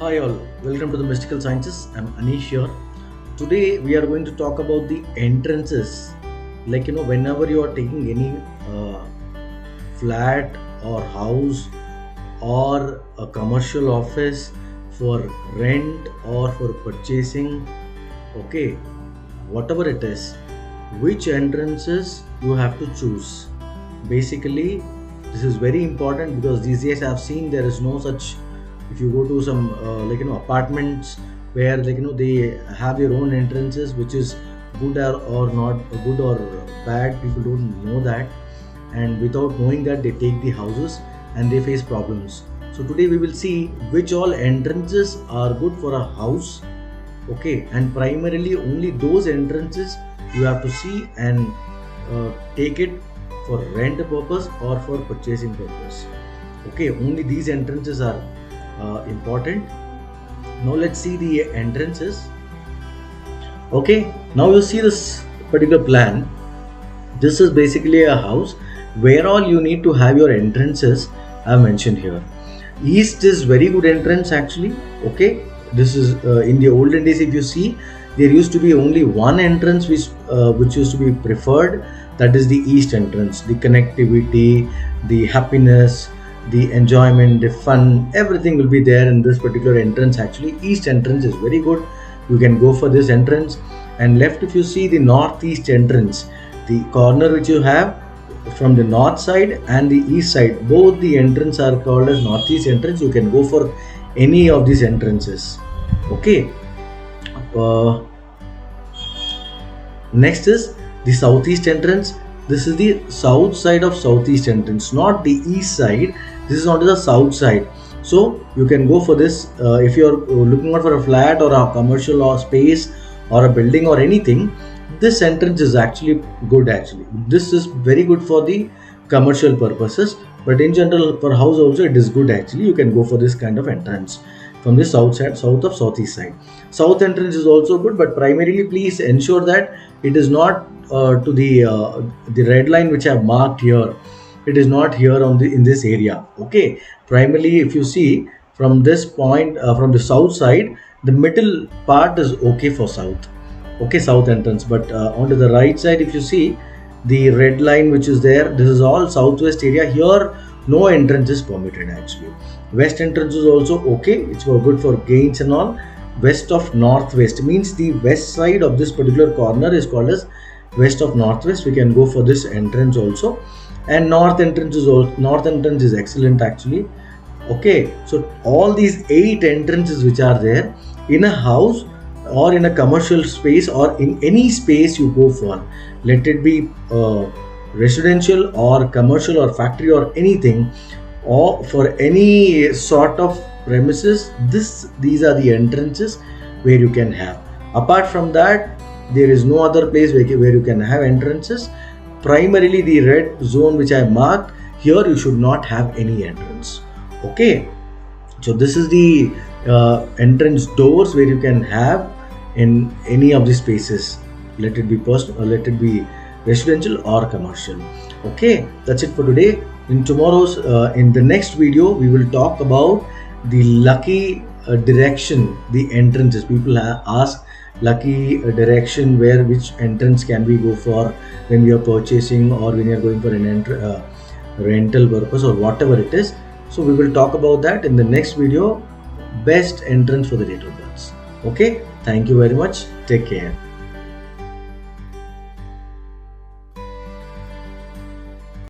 Hi all, welcome to the Mystical Sciences. I'm Anish here. Today we are going to talk about the entrances. Whenever you are taking any uh, flat or house or a commercial office for rent or for purchasing, okay, whatever it is, which entrances you have to choose. Basically, this is very important because these days I've seen there is no such. If you go to some apartments where they have their own entrances, which is good or not good or bad, people don't know that, and without knowing that they take the houses and they face problems. So today we will see which all entrances are good for a house, okay, and primarily only those entrances you have to see and take it for rent purpose or for purchasing purpose. Okay, only these entrances are important. Now let's see the entrances. Okay, now you see this particular plan. This is basically a house where all you need to have your entrances I mentioned here. East is very good entrance actually. Okay, this is in the olden days. If you see, there used to be only one entrance which used to be preferred. That is the east entrance. The connectivity, the happiness, the enjoyment, the fun, everything will be there in this particular entrance. Actually, east entrance is very good. You can go for this entrance. And left, if you see the northeast entrance, the corner which you have from the north side and the east side, both the entrance are called as northeast entrance. You can go for any of these entrances. Okay, next is the southeast entrance. This is the south side of southeast entrance, not the east side. This is onto the south side. So you can go for this if you're looking out for a flat or a commercial or space or a building or anything. This entrance is actually good. Actually, this is very good for the commercial purposes, but in general for house also it is good. Actually, you can go for this kind of entrance from the south side, south of southeast side. South entrance is also good, but primarily please ensure that it is not to the red line which I have marked here. It is not here on the in this area. Okay, primarily if you see from this point from the south side, the middle part is okay for south. Okay, south entrance, but onto the right side, if you see the red line which is there, this is all southwest area. Here no entrance is permitted. Actually, west entrance is also okay. It's for good for gains and all. West of northwest means the west side of this particular corner is called as west of northwest. We can go for this entrance also. And north entrance is excellent actually. Okay, so all these 8 entrances which are there in a house or in a commercial space or in any space you go for, let it be residential or commercial or factory or anything, or for any sort of premises, these are the entrances where you can have. Apart from that, there is no other place where you can have entrances. Primarily the red zone which I marked here, you should not have any entrance. Okay, so this is the entrance doors where you can have in any of the spaces, let it be personal or let it be residential or commercial. Okay, that's it for today. In the next video we will talk about the lucky direction, the entrances. People ask lucky direction, where which entrance can we go for when we are purchasing or when you are going for an rental purpose or whatever it is. So we will talk about that in the next video. Best entrance for the date of birth. Okay, thank you very much. Take care.